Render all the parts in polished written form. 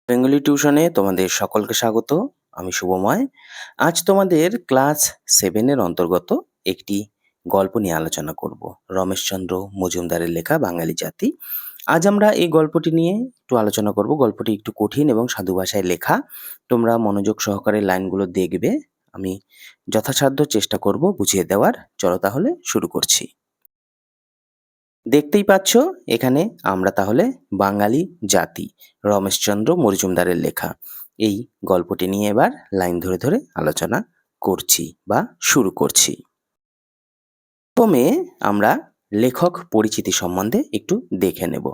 Bengali টিউশনে তোমাদের সকলকে স্বাগত। আমি শুভময়। আজ তোমাদের ক্লাস 7 এর অন্তর্গত একটি গল্প নিয়ে আলোচনা করব। রমেশচন্দ্র মজুমদারের লেখা বাঙালি জাতি। আজ আমরা এই গল্পটি নিয়ে একটু আলোচনা করব। গল্পটি একটু কঠিন এবং সাধু ভাষায় লেখা। তোমরা মনোযোগ সহকারে লাইনগুলো দেখবে। আমি যথাসাধ্য চেষ্টা করব বুঝিয়ে দেওয়ার। চলো তাহলে শুরু করছি। দেখতেই পাচ্ছ এখানে আমরা তাহলে বাঙালি জাতি, রমেশচন্দ্র মজুমদারের লেখা এই গল্পটি নিয়ে এবার লাইন ধরে ধরে আলোচনা করছি বা শুরু করছি। প্রথমে আমরা লেখক পরিচিতি সম্বন্ধে একটু দেখে নেব।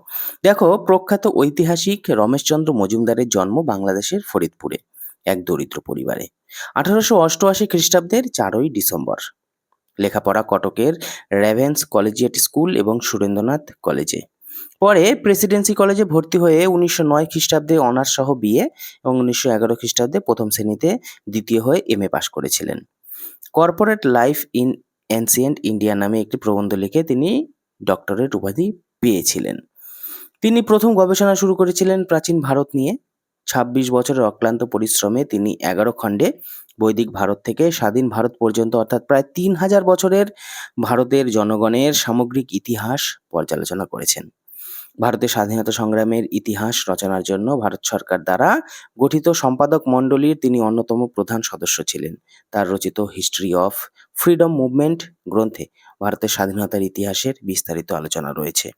দেখো, প্রখ্যাত ঐতিহাসিক রমেশচন্দ্র মজুমদারের জন্ম বাংলাদেশের ফরিদপুরে এক দরিদ্র পরিবারে 1888 খ্রিস্টাব্দের 4ই ডিসেম্বর। লেখাপড়া কটকের রেভেন্স কলেজিয়েট স্কুল এবং সুরেন্দ্রনাথ কলেজে। পরে প্রেসিডেন্সি কলেজে ভর্তি হয়ে 1909 খ্রিস্টাব্দে অনার্স সহ বিএ এবং 1911 খ্রিস্টাব্দে প্রথম শ্রেণীতে দ্বিতীয় হয়ে এমএ পাশ করেছিলেন। Corporate life in ancient India নামে একটি প্রবন্ধ লিখে তিনি ডক্টরেট উপাধি পেয়েছিলেন। তিনি প্রথম গবেষণা শুরু করেছিলেন প্রাচীন ভারত নিয়ে। 26 বছরের অক্লান্ত পরিশ্রমে তিনি 11 খণ্ডে বৈদিক ভারত থেকে স্বাধীন ভারত পর্যন্ত অর্থাৎ প্রায় 3000 বছরের ভারতের জনগণের সামগ্রিক ইতিহাস পর্যালোচনা করেছেন। ভারতের স্বাধীনতা সংগ্রামের ইতিহাস রচনার জন্য ভারত সরকার দ্বারা গঠিত সম্পাদক মণ্ডলীর তিনি অন্যতম প্রধান সদস্য ছিলেন। তার রচিত হিস্ট্রি অফ ফ্রিডম মুভমেন্ট গ্রন্থে ভারতের স্বাধীনতার ইতিহাসের বিস্তারিত আলোচনা রয়েছে।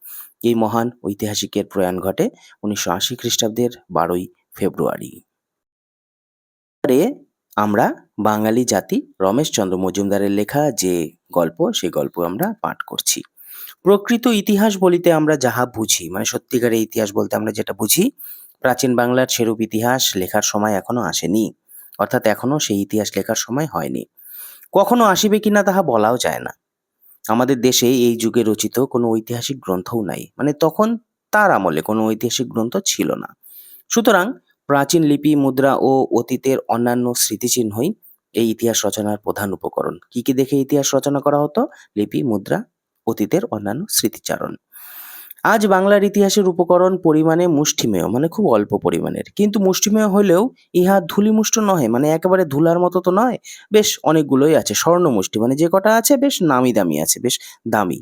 এই মহান ঐতিহাসিকের প্রয়াণ ঘটে 1980 খ্রিস্টাব্দের 12ই ফেব্রুয়ারি। আমরা বাঙালি জাতি রমেশচন্দ্র মজুমদারের লেখা যে গল্প, সেই গল্প আমরা পাঠ করছি। প্রকৃত ইতিহাস বলিতে আমরা যাহা বুঝি, মানে সত্যিকারের ইতিহাস বলতে আমরা যেটা বুঝি, প্রাচীন বাংলার সেরূপ ইতিহাস লেখার সময় এখনো আসেনি, অর্থাৎ এখনো সেই ইতিহাস লেখার সময় হয়নি। কখনো আসিবে কিনা তাহা বলাও যায় না। আমাদের দেশে এই যুগে রচিত কোনো ঐতিহাসিক গ্রন্থও নাই, মানে তখন তার আমলে কোনো ঐতিহাসিক গ্রন্থ ছিল না। সুতরাং প্রাচীন লিপি, মুদ্রা ও অতীতের অন্যান্য স্মৃতিচিহ্নই এই ইতিহাস রচনার প্রধান উপকরণ। কি কি দেখে ইতিহাস রচনা করা হতো? লিপি, মুদ্রা, অতীতের অন্যান্য স্মৃতিচারণ। আজ বাংলার ইতিহাসের উপকরণ পরিমাণে মুষ্টিমেয়, মানে খুব অল্প পরিমাণের, কিন্তু মুষ্টিমেয় হলেও ইহা ধূলিমুষ্ট নহে, মানে একেবারে ধুলার মতো তো নয়। বেশ অনেকগুলোই আছে, স্বর্ণমুষ্টি, মানে যে কটা আছে বেশ নামি দামি আছে, বেশ দামি।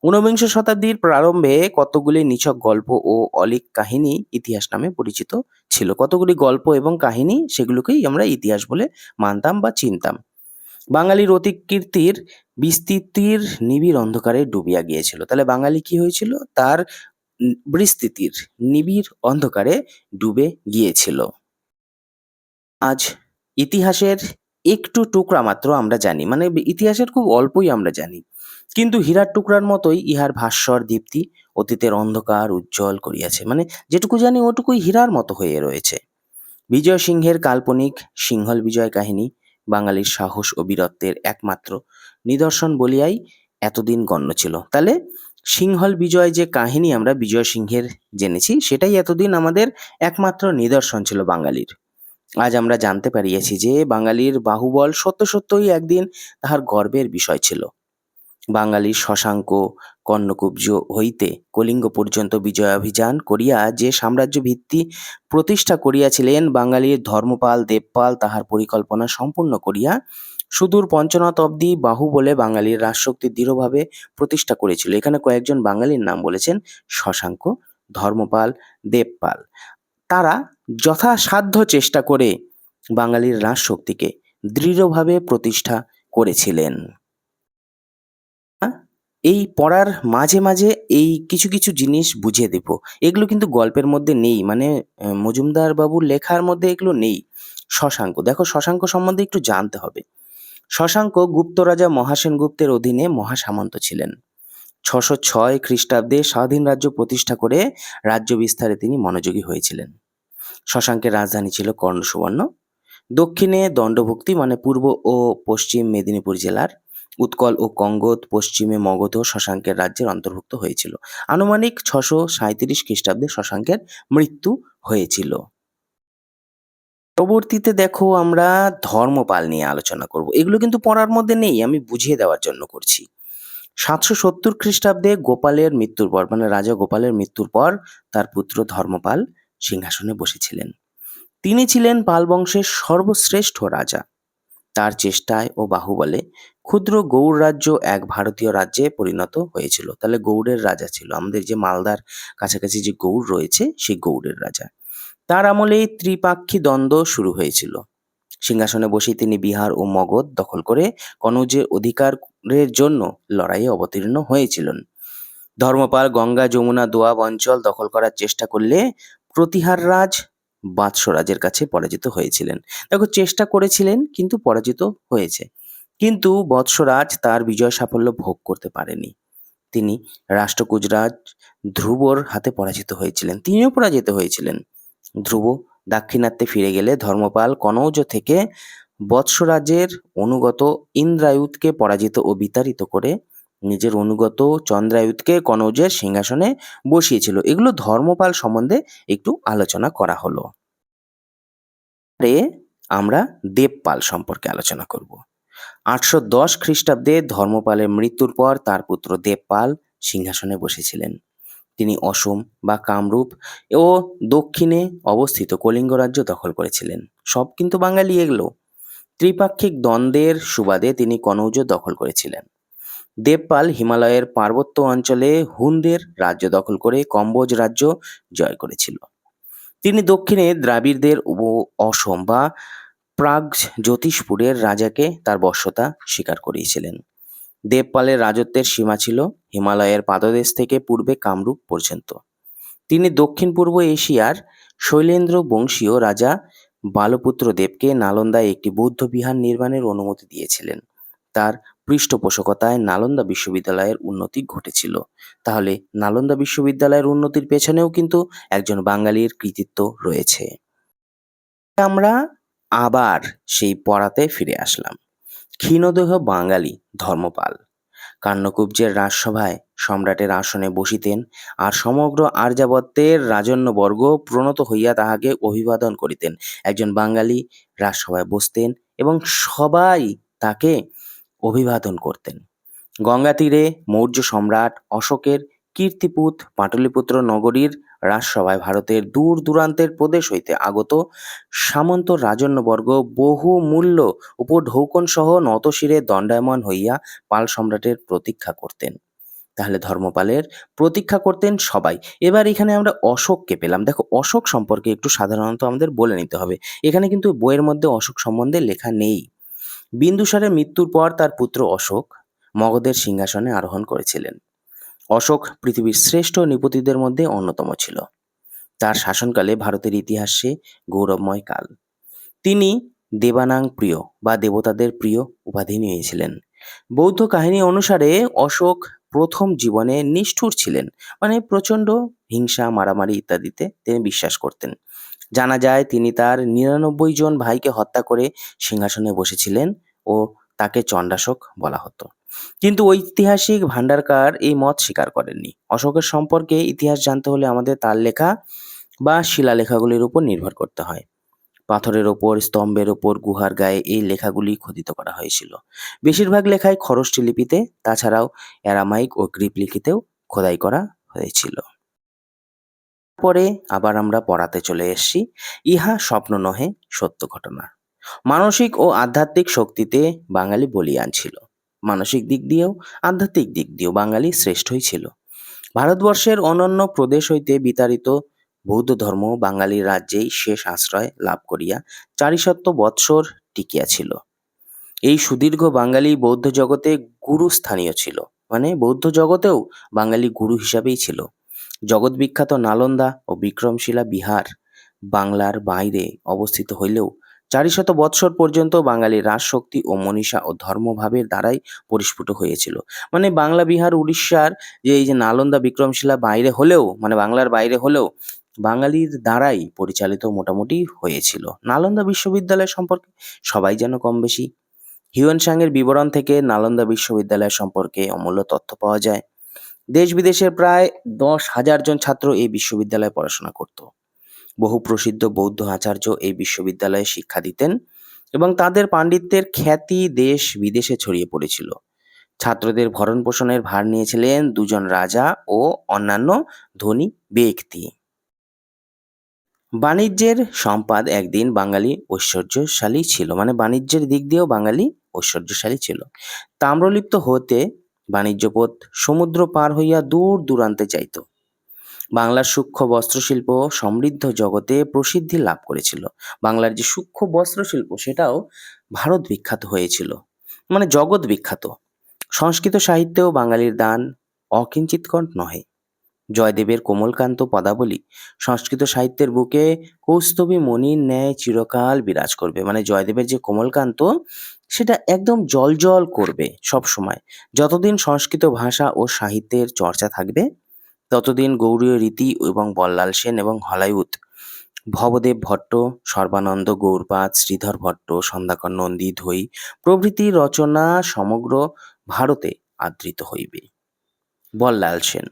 ঊনবিংশ শতাব্দীর প্রারম্ভে কতগুলি নিছক গল্প ও অলীক কাহিনী ইতিহাস নামে পরিচিত ছিল। কতগুলি গল্প এবং কাহিনী, সেগুলোকেই আমরা ইতিহাস বলে মানতাম বা চিনতাম। বাঙালির অতীত কীর্তির বিস্তৃতির নিবিড় অন্ধকারে ডুবিয়া গিয়েছিল। তাহলে বাঙালি কি হয়েছিল? তার বিস্তৃতির নিবিড় অন্ধকারে ডুবে গিয়েছিল। আজ ইতিহাসের একটু টুকরা মাত্র আমরা জানি, মানে ইতিহাসের খুব অল্পই আমরা জানি, কিন্তু হীরার টুকরার মতোই ইহার ভাস্বর দীপ্তি অতীতের অন্ধকার উজ্জ্বল করিয়াছে। মানে যেটুকু জানি ওটুকুই হীরার মতো হয়ে রয়েছে। বিজয় সিংহের কাল্পনিক সিংহল বিজয় কাহিনী বাঙালির সাহস ও বীরত্বের একমাত্র নিদর্শন বলিয়াই এতদিন গণ্য ছিল। তাহলে সিংহল বিজয় যে কাহিনী আমরা বিজয় সিংহের জেনেছি, সেটাই এতদিন আমাদের একমাত্র নিদর্শন ছিল বাঙালির। আজ আমরা জানতে পারিয়াছি যে বাঙালির বাহুবল সত্য সত্যই একদিন তাহার গর্বের বিষয় ছিল। বাঙালির শশাঙ্ক কর্ণকুব্জ হইতে কলিঙ্গ পর্যন্ত বিজয়াভিযান করিয়া যে সাম্রাজ্য ভিত্তি প্রতিষ্ঠা করিয়াছিলেন, বাঙালির ধর্মপাল দেবপাল তাহার পরিকল্পনা সম্পূর্ণ করিয়া সুদূর পঞ্চনত অব্দি বাহুবলে বাঙালির রাজশক্তি দৃঢ়ভাবে প্রতিষ্ঠা করেছিল। এখানে কয়েকজন বাঙালির নাম বলেছেন, শশাঙ্ক, ধর্মপাল, দেবপাল। তারা যথাসাধ্য চেষ্টা করে বাঙালির রাজশক্তিকে দৃঢ়ভাবে প্রতিষ্ঠা করেছিলেন। এই পড়ার মাঝে মাঝে এই কিছু কিছু জিনিস বুঝিয়ে দেব। এগুলো কিন্তু গল্পের মধ্যে নেই, মানে মজুমদার বাবুর লেখার মধ্যে এগুলো নেই। শশাঙ্ক, দেখো শশাঙ্ক সম্বন্ধে একটু জানতে হবে। শশাঙ্ক গুপ্ত রাজা মহাসেন গুপ্তের অধীনে মহাসামন্ত ছিলেন। 606 খ্রিস্টাব্দে স্বাধীন রাজ্য প্রতিষ্ঠা করে রাজ্য বিস্তারে তিনি মনোযোগী হয়েছিলেন। শশাঙ্কের রাজধানী ছিল কর্ণসুবর্ণ। দক্ষিণে দণ্ডভুক্তি, মানে পূর্ব ও পশ্চিম মেদিনীপুর জেলার উৎকল ও কঙ্গোদ, পশ্চিমে মগধ শশাঙ্কের রাজ্যের অন্তর্ভুক্ত হয়েছিল। আনুমানিক 637 খ্রিস্টাব্দে শশাঙ্কের মৃত্যু হয়েছিল। পরবর্তীতে দেখো আমরা ধর্মপাল নিয়ে আলোচনা করব। এগুলো কিন্তু পড়ার মধ্যে নেই, আমি বুঝিয়ে দেওয়ার জন্য করছি। 770 খ্রিস্টাব্দে গোপালের মৃত্যুর পর, মানে রাজা গোপালের মৃত্যুর পর তার পুত্র ধর্মপাল সিংহাসনে বসেছিলেন। তিনি ছিলেন পাল বংশের সর্বশ্রেষ্ঠ রাজা। তার চেষ্টায় ও বাহুবলে ক্ষুদ্র গৌড় রাজ্য এক ভারতীয় রাজ্যে পরিণত হয়েছিল। তাহলে গৌড়ের রাজা ছিল আমাদের যে মালদার কাছাকাছি যে গৌড় রয়েছে সেই গৌড়ের রাজা। তার আমলেই ত্রিপাক্ষী দ্বন্দ্ব শুরু হয়েছিল। সিংহাসনে বসেই তিনি বিহার ও মগধ দখল করে কনৌজের অধিকারের জন্য লড়াইয়ে অবতীর্ণ হয়েছিলেন। ধর্মপাল গঙ্গা যমুনা দোয়াব অঞ্চল দখল করার চেষ্টা করলে প্রতিহার রাজ বাৎসরাজের কাছে পরাজিত হয়েছিলেন। দেখো, চেষ্টা করেছিলেন কিন্তু পরাজিত হয়েছে। কিন্তু বৎসরাজ তার বিজয় সাফল্য ভোগ করতে পারেনি। তিনি রাষ্ট্রকূজরাজ ধ্রুবর হাতে পরাজিত হয়েছিলেন। তিনিও পরাজিত হয়েছিলেন। ধ্রুব দাক্ষিণাত্যে ফিরে গেলে ধর্মপাল কনৌজ থেকে বৎসরাজের অনুগত ইন্দ্রায়ুধকে পরাজিত ও বিতাড়িত করে নিজের অনুগত চন্দ্রায়ুধকে কনৌজের সিংহাসনে বসিয়েছিল। এগুলো ধর্মপাল সম্বন্ধে একটু আলোচনা করা হলো। এবারে আমরা দেবপাল সম্পর্কে আলোচনা করব। 810 খ্রিস্টাব্দে ধর্মপালের মৃত্যুর পর তার পুত্র দেবপাল সিংহাসনে বসেছিলেন। তিনি অসম বা কামরূপ ও দক্ষিণে অবস্থিত কলিঙ্গ রাজ্য দখল করেছিলেন। সব কিন্তু বাঙালি এগুলো। ত্রিপাক্ষিক দ্বন্দ্বের সুবাদে তিনি কনৌজ দখল করেছিলেন। দেবপাল হিমালয়ের পার্বত্য অঞ্চলে হুনদের রাজ্য দখল করে কম্বোজ রাজ্য জয় করেছিল। তিনি দক্ষিণে দ্রাবিড়দের ও অসম বা প্রাগ জ্যোতিষপুরের রাজাকে তার বশ্যতা স্বীকার করিয়েছিলেন। দেবপালের রাজত্বের সীমা ছিল হিমালয়ের পাদদেশ থেকে পূর্বে কামরূপ পর্যন্ত। তিনি দক্ষিণ পূর্ব এশিয়ার শৈলেন্দ্র বংশীয় রাজা বালপুত্র দেবকে নালন্দায় একটি বৌদ্ধ বিহার নির্মাণের অনুমতি দিয়েছিলেন। তার পৃষ্ঠপোষকতায় নালন্দা বিশ্ববিদ্যালয়ের উন্নতি ঘটেছিল। তাহলে নালন্দা বিশ্ববিদ্যালয়ের উন্নতির পেছনেও কিন্তু একজন বাঙালির কৃতিত্ব রয়েছে। আমরা আবার সেই পড়াতে ফিরে আসলাম। ক্ষীণদেহ বাঙালি ধর্মপাল কান্যকুব্জের রাজসভায় সম্রাটের আসনে বসিতেন, আর সমগ্র আর্যাবর্তের রাজন্যবর্গ প্রণত হইয়া তাহাকে অভিবাদন করিতেন। একজন বাঙালি রাজসভায় বসতেন এবং সবাই তাকে অভিবাদন করতেন। গঙ্গা তীরে মৌর্য সম্রাট অশোকের কীর্তিপুত পাটলিপুত্র নগরীর রাজসভায় ভারতের দূর দূরান্তের প্রদেশ হইতে আগত সামন্ত রাজন্যবর্গ বহু মূল্য উপঢৌকন সহ নতশিরে দণ্ডায়মান হইয়া পাল সম্রাটের প্রতীক্ষা করতেন। তাহলে ধর্মপালের প্রতীক্ষা করতেন সবাই। এবার এখানে আমরা অশোককে পেলাম। দেখো, অশোক সম্পর্কে একটু সাধারণত আমাদের বলে নিতে হবে। এখানে কিন্তু বইয়ের মধ্যে অশোক সম্বন্ধে লেখা নেই। বিন্দুসারের মৃত্যুর পর তার পুত্র অশোক মগধের সিংহাসনে আরোহণ করেছিলেন। অশোক পৃথিবীর শ্রেষ্ঠ নৃপতিদের মধ্যে অন্যতম ছিল। তার শাসনকালে ভারতের ইতিহাসে গৌরবময় কাল। তিনি দেবানাং প্রিয় বা দেবতাদের প্রিয় উপাধি নিয়েছিলেন। বৌদ্ধ কাহিনী অনুসারে অশোক প্রথম জীবনে নিষ্ঠুর ছিলেন, মানে প্রচণ্ড হিংসা মারামারি ইত্যাদিতে তিনি বিশ্বাস করতেন। জানা যায় তিনি তার 99 জন ভাইকে হত্যা করে সিংহাসনে বসেছিলেন ও তাকে চণ্ডাশোক বলা হতো। কিন্তু ঐতিহাসিক ভান্ডারকার এই মত স্বীকার করেননি। অশোকের সম্পর্কে ইতিহাস জানতে হলে আমাদের তার লেখা বা শিলালেখাগুলির উপর নির্ভর করতে হয়। পাথরের ওপর, স্তম্ভের ওপর, গুহার গায়ে এই লেখাগুলি খোদিত করা হয়েছিল। বেশিরভাগ লেখাই খরষ্টি লিপিতে, তাছাড়াও অ্যারামাইক ও গ্রিক লিপিতেও খোদাই করা হয়েছিল। পরে আবার আমরা পড়াতে চলে এসেছি। ইহা স্বপ্ন নহে, সত্য ঘটনা। মানসিক ও আধ্যাত্মিক শক্তিতে বাঙালি বলীয়ান ছিল। মানসিক দিক দিয়েও আধ্যাত্মিক দিক দিয়েও বাঙালি শ্রেষ্ঠই ছিল। ভারতবর্ষের অন্যান্য প্রদেশ হইতে বিতাড়িত বৌদ্ধ ধর্ম বাঙালির রাজ্যেই শেষ আশ্রয় লাভ করিয়া 400 বৎসর টিকিয়াছিল। এই সুদীর্ঘ বাঙালি বৌদ্ধ জগতে গুরুস্থানীয় ছিল, মানে বৌদ্ধ জগতেও বাঙালি গুরু হিসাবেই ছিল। জগৎ বিখ্যাত নালন্দা ও বিক্রমশিলা বিহার বাংলার বাইরে অবস্থিত হইলেও 400 বৎসর পর্যন্ত বাঙালির রাজশক্তি ও মনীষা ও ধর্মভাবের দ্বারাই পরিস্ফুট হয়েছিল। মানে বাংলা, বিহার, উড়িষ্যার যে এই যে নালন্দা বিক্রমশিলা বাইরে হলেও, মানে বাংলার বাইরে হলেও বাঙালির দ্বারাই পরিচালিত মোটামুটি হয়েছিল। নালন্দা বিশ্ববিদ্যালয় সম্পর্কে সবাই যেন কম বেশি। হিউয়েন সাংয়ের বিবরণ থেকে নালন্দা বিশ্ববিদ্যালয় সম্পর্কে অমূল্য তথ্য পাওয়া যায়। দেশ বিদেশের প্রায় 10,000 জন ছাত্র এই বিশ্ববিদ্যালয়ে পড়াশোনা করত। বহু প্রসিদ্ধ বৌদ্ধ আচার্য এই বিশ্ববিদ্যালয়ে শিক্ষা দিতেন এবং তাদের পাণ্ডিত্যের খ্যাতি দেশ বিদেশে ছড়িয়ে পড়েছিল। ছাত্রদের ভরণ পোষণের ভার নিয়েছিলেন 2 জন রাজা ও অন্যান্য ধনী ব্যক্তি। বাণিজ্যের সম্পাদ একদিন বাঙালি ঐশ্বর্যশালী ছিল, মানে বাণিজ্যের দিক দিয়েও বাঙালি ঐশ্বর্যশালী ছিল। তাম্রলিপ্ত হতে বাণিজ্যপথ সমুদ্র পার হইয়া দূর দূরান্তে যাইত। বাংলার সূক্ষ্ম বস্ত্রশিল্প সমৃদ্ধ জগতে প্রসিদ্ধি লাভ করেছিল। বাংলার যে সূক্ষ্ম বস্ত্রশিল্প সেটাও ভারত বিখ্যাত হয়েছিল, মানে জগৎ বিখ্যাত। সংস্কৃত সাহিত্যেও বাঙালির দান অকিঞ্চিৎকর নহে। জয়দেবের কোমলকান্ত পদাবলী সংস্কৃত সাহিত্যের বুকে কৌস্তবী মণির ন্যায় চিরকাল বিরাজ করবে। মানে জয়দেবের যে কোমলকান্ত সেটা একদম জ্বলজ্বল করবে সব সময়। যতদিন সংস্কৃত ভাষা ও সাহিত্যের চর্চা থাকবে ততদিন গৌড়ীয় রীতি এবং বল্লাল সেন এবং হলায়ুত, ভবদেব ভট্ট, সর্বানন্দ গৌড়পাদ, শ্রীধর ভট্ট, সন্ধ্যাকর নন্দী, ধৈ প্রভৃতি রচনা সমগ্র ভারতে আদৃত হইবে। বল্লাল সেন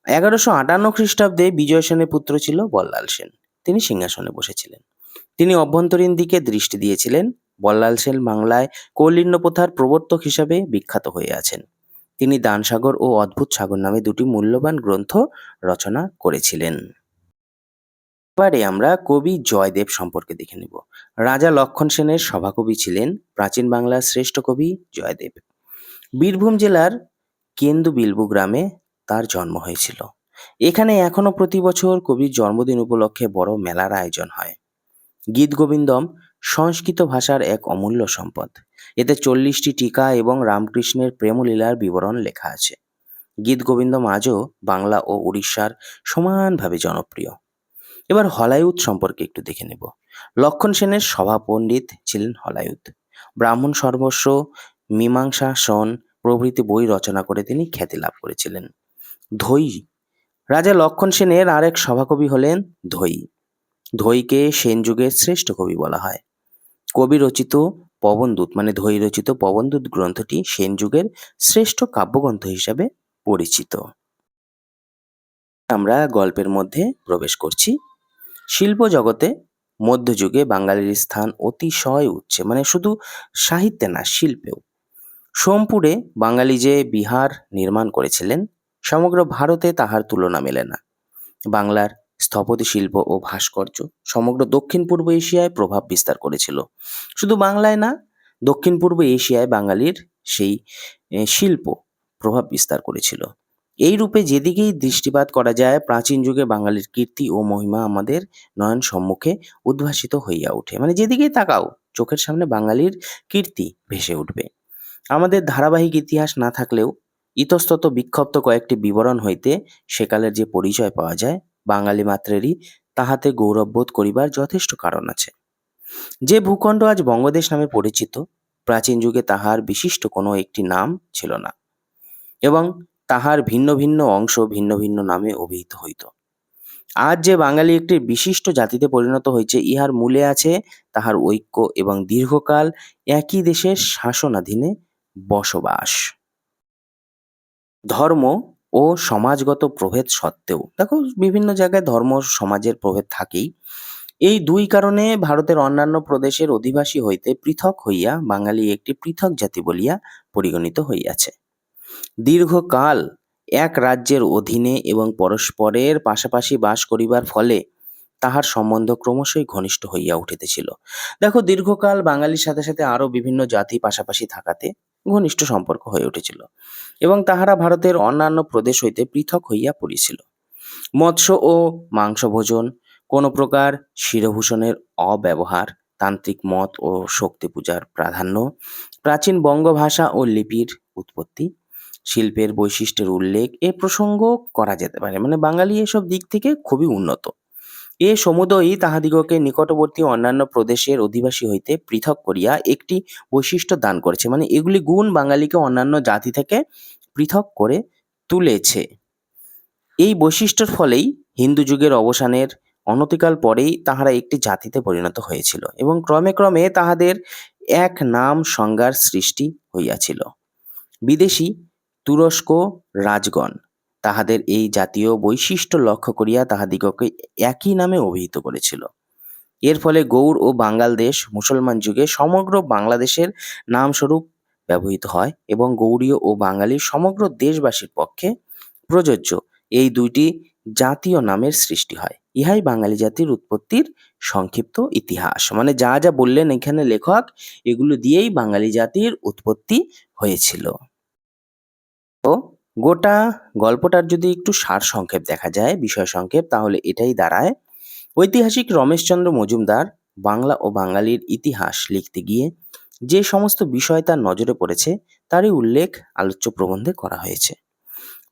1158 খ্রিস্টাব্দে বিজয় সেনের পুত্র ছিল বল্লাল সেন। তিনি সিংহাসনে বসেছিলেন। তিনি অভ্যন্তরীণ দিকে দৃষ্টি দিয়েছিলেন। বল্লাল সেন বাংলায় কৌলিন্য প্রথার প্রবর্তক হিসাবে বিখ্যাত হয়ে আছেন। তিনি দানসাগর ও অদ্ভুত সাগর নামে দুটি মূল্যবান গ্রন্থ রচনা করেছিলেন। এবারে আমরা কবি জয়দেব সম্পর্কে দেখে নেব। রাজা লক্ষণ সেনের সভাকবি ছিলেন প্রাচীন বাংলার শ্রেষ্ঠ কবি জয়দেব। বীরভূম জেলার কেন্দুবিলবু গ্রামে তার জন্ম হয়েছিল। এখানে এখনো প্রতি বছর কবির জন্মদিন উপলক্ষে বড় মেলার আয়োজন হয়। গীতগোবিন্দম সংস্কৃত ভাষার এক অমূল্য সম্পদ। এতে 40টি টীকা এবং রামকৃষ্ণের প্রেমলীলার বিবরণ লেখা আছে। গীতগোবিন্দম আজও বাংলা ও উড়িষ্যার সমানভাবে জনপ্রিয়। এবার হলায়ুত সম্পর্কে একটু দেখে নেব। লক্ষণ সেনের সভাপণ্ডিত ছিলেন হলায়ুত। ব্রাহ্মণ সর্বস্ব, মীমাংসা সন প্রভৃতি বই রচনা করে তিনি খ্যাতি লাভ করেছিলেন। ধৈ রাজা লক্ষণ সেনের আরেক সভাকবি হলেন ধৈ। ধৈকে সেন যুগের শ্রেষ্ঠ কবি বলা হয়। কবি রচিত পবনদূত মানে ধৈ রচিত পবনদূত গ্রন্থটি সেন যুগের শ্রেষ্ঠ কাব্যগ্রন্থ হিসাবে পরিচিত। আমরা গল্পের মধ্যে প্রবেশ করছি। শিল্প জগতে মধ্যযুগে বাঙালির স্থান অতিশয় উচ্চে, মানে শুধু সাহিত্যে না, শিল্পেও। সোমপুরে বাঙালি যে বিহার নির্মাণ করেছিলেন সমগ্র ভারতে তাহার তুলনা মেলে না। বাংলার স্থপতি শিল্প ও ভাস্কর্য সমগ্র দক্ষিণ পূর্ব এশিয়ায় প্রভাব বিস্তার করেছিল। শুধু বাংলায় না, দক্ষিণ পূর্ব এশিয়ায় বাঙালির সেই শিল্প প্রভাব বিস্তার করেছিল। এই রূপে যেদিকেই দৃষ্টিপাত করা যায় প্রাচীন যুগে বাঙালির কীর্তি ও মহিমা আমাদের নয়ন সম্মুখে উদ্ভাসিত হইয়া ওঠে। মানে যেদিকেই তাকাও চোখের সামনে বাঙালির কীর্তি ভেসে উঠবে। আমাদের ধারাবাহিক ইতিহাস না থাকলেও ইতস্তত বিক্ষিপ্ত কয়েকটি বিবরণ হইতে সেকালের যে পরিচয় পাওয়া যায় বাঙালি মাত্রেরই তাহাতে গৌরববোধ করিবার যথেষ্ট কারণ আছে। যে ভূখণ্ড আজ বঙ্গদেশ নামে পরিচিত প্রাচীন যুগে তাহার বিশিষ্ট কোনো একটি নাম ছিল না এবং তাহার ভিন্ন ভিন্ন অংশ ভিন্ন ভিন্ন নামে অভিহিত হইত। আজ যে বাঙালি একটি বিশিষ্ট জাতিতে পরিণত হয়েছে ইহার মূলে আছে তাহার ঐক্য এবং দীর্ঘকাল একই দেশের শাসনাধীনে বসবাস। ধর্ম ও সমাজগত প্রভেদ সত্ত্বেও, দেখো বিভিন্ন জায়গায় ধর্ম সমাজের প্রভেদ থাকেই, এই দুই কারণে ভারতের অন্যান্য প্রদেশের অধিবাসী হইতে পৃথক হইয়া বাঙালি একটি পৃথক জাতি বলিয়া পরিগণিত হইয়াছে। দীর্ঘকাল এক রাজ্যের অধীনে এবং পরস্পরের পাশাপাশি বাস করিবার ফলে তাহার সম্বন্ধ ক্রমশই ঘনিষ্ঠ হইয়া উঠিতেছিল। দেখো দীর্ঘকাল বাঙালির সাথে সাথে আরো বিভিন্ন জাতি পাশাপাশি থাকাতে ঘনিষ্ঠ সম্পর্ক হয়ে উঠেছিল এবং তাহারা ভারতের অন্যান্য প্রদেশ হইতে পৃথক হইয়া পড়িছিল। মৎস্য ও মাংস ভোজন, কোনো প্রকার শিরভূষণের অব্যবহার, তান্ত্রিক মত ও শক্তি পূজার প্রাধান্য, প্রাচীন বঙ্গ ভাষা ও লিপির উৎপত্তি, শিল্পের বৈশিষ্ট্যের উল্লেখ এ প্রসঙ্গ করা যেতে পারে। মানে বাঙালি এসব দিক থেকে খুবই উন্নত। এ সমুদয়ই তাহাদিগকে নিকটবর্তী অন্যান্য প্রদেশের অধিবাসী হইতে পৃথক করিয়া একটি বৈশিষ্ট্য দান করেছে। মানে এগুলি গুণ বাঙালিকে অন্যান্য জাতি থেকে পৃথক করে তুলেছে। এই বৈশিষ্ট্যের ফলেই হিন্দু যুগের অবসানের অনতিকাল পরেই তাহারা একটি জাতিতে পরিণত হয়েছিল এবং ক্রমে ক্রমে তাহাদের এক নাম সংজ্ঞার সৃষ্টি হইয়াছিল। বিদেশী তুরস্ক রাজগণ তাহাদের এই জাতীয় বৈশিষ্ট্য লক্ষ্য করিয়া তাহাদিগকে একই নামে অভিহিত করেছিল। এর ফলে গৌড় ও বাঙ্গাল দেশ মুসলমান যুগে সমগ্র বাংলাদেশের নামস্বরূপ ব্যবহৃত হয় এবং গৌড়ীয় ও বাঙালি সমগ্র দেশবাসীর পক্ষে প্রযোজ্য এই দুইটি জাতীয় নামের সৃষ্টি হয়। ইহাই বাঙালি জাতির উৎপত্তির সংক্ষিপ্ত ইতিহাস। মানে যা যা বললেন এখানে লেখক, এগুলো দিয়েই বাঙালি জাতির উৎপত্তি হয়েছিল। তো গোটা গল্পটার যদি একটু সারসংক্ষেপ দেখা যায়, বিষয় সংক্ষেপ, তাহলে এটাই দাঁড়ায়: ঐতিহাসিক রমেশচন্দ্র মজুমদার বাংলা ও বাঙালির ইতিহাস লিখতে গিয়ে যে সমস্ত বিষয় তার নজরে পড়েছে তারই উল্লেখ আলোচ্য প্রবন্ধে করা হয়েছে।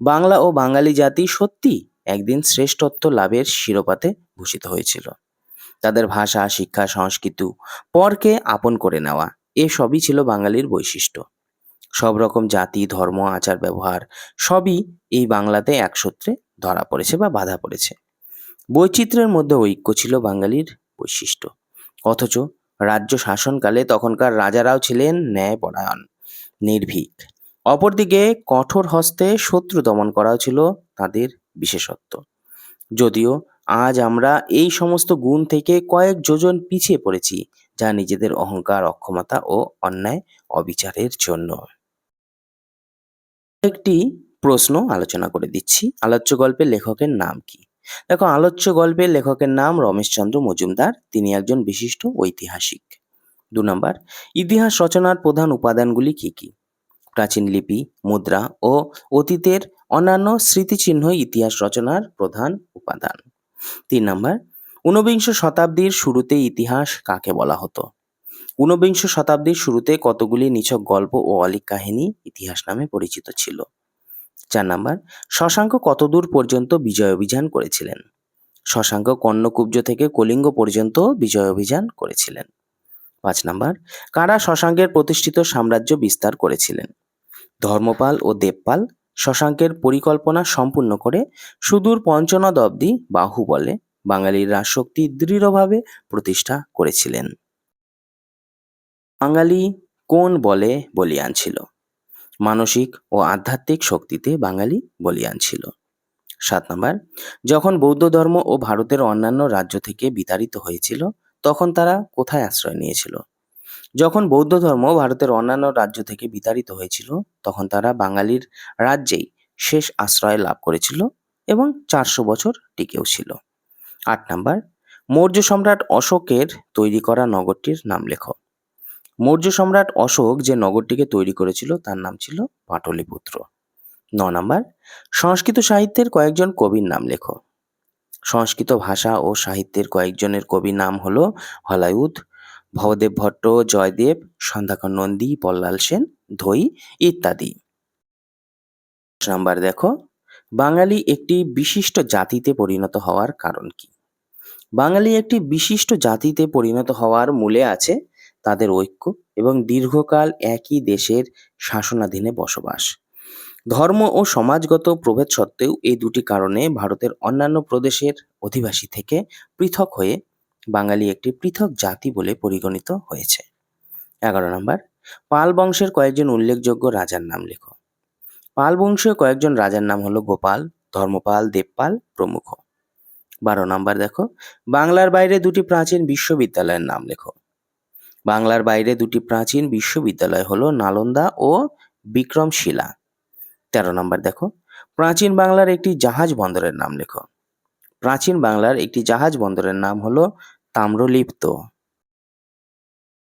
বাংলা ও বাঙালি জাতি সত্যি একদিন শ্রেষ্ঠত্ব লাভের শিরোপাতে ভূষিত হয়েছিল। তাদের ভাষা, শিক্ষা, সংস্কৃতি, পরকে আপন করে নেওয়া, এসবই ছিল বাঙালির বৈশিষ্ট্য। সব রকম জাতি, ধর্ম, আচার ব্যবহার সবই এই বাংলাতে একসূত্রে ধরা পড়েছে বা বাঁধা পড়েছে। বৈচিত্র্যের মধ্যে ঐক্য ছিল বাঙালির বৈশিষ্ট্য। অথচ রাজ্য শাসনকালে তখনকার রাজারাও ছিলেন ন্যায়পরায়ণ, নির্ভীক। অপরদিকে কঠোর হস্তে শত্রু দমন করাও ছিল তাদের বিশেষত্ব। যদিও আজ আমরা এই সমস্ত গুণ থেকে কয়েক যোজন পিছিয়ে পড়েছি, যা নিজেদের অহংকার, অক্ষমতা ও অন্যায় অবিচারের জন্য। একটি প্রশ্ন আলোচনা করে দিচ্ছি, আলোচ্য গল্পের লেখকের নাম কি? দেখো, আলোচ্য গল্পের লেখকের নাম রমেশচন্দ্র মজুমদার। তিনি একজন বিশিষ্ট ঐতিহাসিক। ২ নম্বর, ইতিহাস রচনার প্রধান উপাদানগুলি কি কি? প্রাচীন লিপি, মুদ্রা ও অতীতের অন্যান্য স্মৃতিচিহ্ন ইতিহাস রচনার প্রধান উপাদান। ৩ নম্বর, ঊনবিংশ শতাব্দীর শুরুতে ইতিহাস কাকে বলা হতো? ঊনবিংশ শতাব্দীর শুরুতে কতগুলি নিছক গল্প ও অলীক কাহিনী ইতিহাস নামে পরিচিত ছিল। ৪ নম্বর, শশাঙ্ক কতদূর পর্যন্ত বিজয় অভিযান করেছিলেন? শশাঙ্ক কর্ণকুব্জ থেকে কলিঙ্গ পর্যন্ত বিজয় অভিযান করেছিলেন। ৫ নম্বর, কারা শশাঙ্কের প্রতিষ্ঠিত সাম্রাজ্য বিস্তার করেছিলেন? ধর্মপাল ও দেবপাল শশাঙ্কের পরিকল্পনা সম্পূর্ণ করে সুদূর পঞ্চনদ অবধি বাহুবলে বাঙালির রাজশক্তি দৃঢ়ভাবে প্রতিষ্ঠা করেছিলেন। বাঙালি কোন বলে বলীয়ান ছিল? মানসিক ও আধ্যাত্মিক শক্তিতে বাঙালি বলীয়ান ছিল। ৭ নম্বর, যখন বৌদ্ধ ধর্ম ও ভারতের অন্যান্য রাজ্য থেকে বিতাড়িত হয়েছিল তখন তারা কোথায় আশ্রয় নিয়েছিল? যখন বৌদ্ধ ধর্ম ভারতের অন্যান্য রাজ্য থেকে বিতাড়িত হয়েছিল তখন তারা বাঙালির রাজ্যেই শেষ আশ্রয় লাভ করেছিল এবং ৪০০ বছর টিকেও ছিল। ৮ নম্বর, মৌর্য সম্রাট অশোকের তৈরি করা নগরটির নাম লেখো। মৌর্য সম্রাট অশোক যে নগরটিকে তৈরি করেছিল তার নাম ছিল পাটলিপুত্র। ৯ নম্বর, সংস্কৃত সাহিত্যের কয়েকজন কবির নাম লেখো। সংস্কৃত ভাষা ও সাহিত্যের কয়েকজনের কবির নাম হলো হলায়ুদ, ভবদেব ভট্ট, জয়দেব, সন্ধ্যাকর নন্দী, বল্লাল সেন, ধৈ ইত্যাদি। ১০ নাম্বার দেখো, বাঙালি একটি বিশিষ্ট জাতিতে পরিণত হওয়ার কারণ কি? বাঙালি একটি বিশিষ্ট জাতিতে পরিণত হওয়ার মূলে আছে তাদের ঐক্য এবং দীর্ঘকাল একই দেশের শাসনাধীনে বসবাস। ধর্ম ও সমাজগত প্রভেদ সত্ত্বেও এই দুটি কারণে ভারতের অন্যান্য প্রদেশের অধিবাসী থেকে পৃথক হয়ে বাঙালি একটি পৃথক জাতি বলে পরিগণিত হয়েছে। ১১ নম্বর, পাল বংশের কয়েকজন উল্লেখযোগ্য রাজার নাম লেখো। পাল বংশীয় কয়েকজন রাজার নাম হলো গোপাল, ধর্মপাল, দেবপাল প্রমুখ। ১২ নম্বর দেখো, বাংলার বাইরে দুটি প্রাচীন বিশ্ববিদ্যালয়ের নাম লেখো। বাংলার বাইরে দুটি প্রাচীন বিশ্ববিদ্যালয় হলো নালন্দা ও বিক্রমশিলা। ১৩ নম্বর দেখো, প্রাচীন বাংলার একটি জাহাজ বন্দরের নাম লেখো। প্রাচীন বাংলার একটি জাহাজ বন্দরের নাম হলো তাম্রলিপ্ত।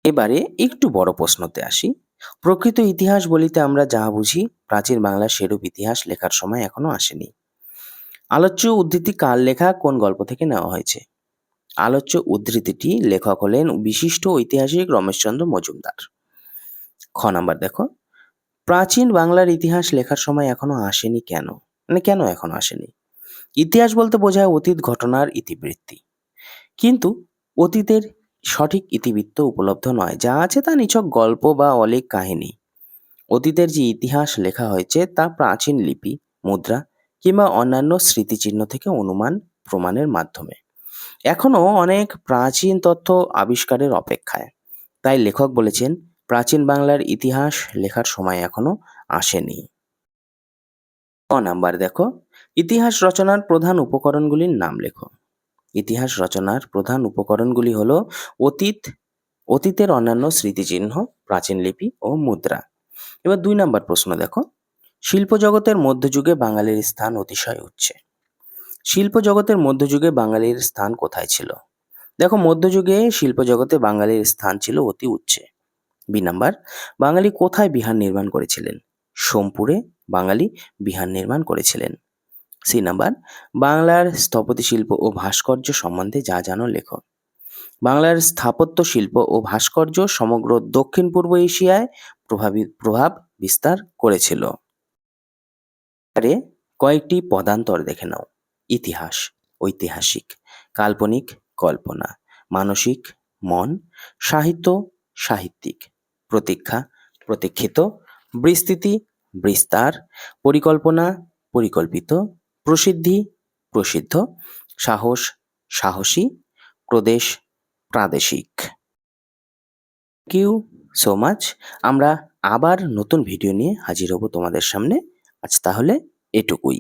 এবারে একটু বড় প্রশ্নতে আসি। প্রকৃত ইতিহাস বলিতে আমরা যা বুঝি, প্রাচীন বাংলার সেরূপ ইতিহাস লেখার সময় এখনো আসেনি। আলোচ্য উদ্ধৃতি কার লেখা, কোন গল্প থেকে নেওয়া হয়েছে? আলোচ্য উদ্ধৃতিটি লেখক হলেন বিশিষ্ট ঐতিহাসিক রমেশচন্দ্র মজুমদার। খ নাম্বার দেখো, প্রাচীন বাংলার ইতিহাস লেখার সময় এখনো আসেনি কেন? মানে কেন এখনো আসেনি? ইতিহাস বলতে বোঝায় অতীত ঘটনার ইতিবৃত্তি, কিন্তু অতীতের সঠিক ইতিবৃত্ত উপলব্ধ নয়, যা আছে তা নিছক গল্প বা অলীক কাহিনী। অতীতের যে ইতিহাস লেখা হয়েছে তা প্রাচীন লিপি, মুদ্রা কিংবা অন্যান্য স্মৃতিচিহ্ন থেকে অনুমান প্রমাণের মাধ্যমে। এখনো অনেক প্রাচীন তথ্য আবিষ্কারের অপেক্ষায়। তাই লেখক বলেছেন প্রাচীন বাংলার ইতিহাস লেখার সময় এখনো আসেনি। ক নাম্বার দেখো, ইতিহাস রচনার প্রধান উপকরণগুলির নাম লেখো। ইতিহাস রচনার প্রধান উপকরণগুলি হলো অতীতের অন্যান্য স্মৃতিচিহ্ন, প্রাচীন লিপি ও মুদ্রা। এবার ২ নাম্বার প্রশ্ন দেখো, শিল্প জগতের মধ্যযুগে বাঙালির স্থান অতিশয় উচ্চে। শিল্প জগতের মধ্যযুগে বাঙালির স্থান কোথায় ছিল? দেখো, মধ্যযুগে শিল্প জগতে বাঙালির স্থান ছিল অতি উচ্চে। বি নাম্বার, বাঙালি কোথায় বিহার নির্মাণ করেছিলেন? সোমপুরে বাঙালি বিহার নির্মাণ করেছিলেন। সি নাম্বার, বাংলার স্থপতি শিল্প ও ভাস্কর্য সম্বন্ধে যা জানো লেখো। বাংলার স্থাপত্য শিল্প ও ভাস্কর্য সমগ্র দক্ষিণ পূর্ব এশিয়ায় প্রভাব বিস্তার করেছিল। আরে কয়েকটি পদান্তর দেখে নাও। ইতিহাস, ঐতিহাসিক; কাল্পনিক, কল্পনা; মানসিক, মন; সাহিত্য, সাহিত্যিক; প্রতীক্ষা, প্রতীক্ষিত; বিস্তৃতি, বিস্তার; পরিকল্পনা, পরিকল্পিত; প্রসিদ্ধি, প্রসিদ্ধ; সাহস, সাহসী; প্রদেশ, প্রাদেশিক। Thank you so much. আমরা আবার নতুন ভিডিও নিয়ে হাজির হব তোমাদের সামনে। আজ তাহলে এটুকুই।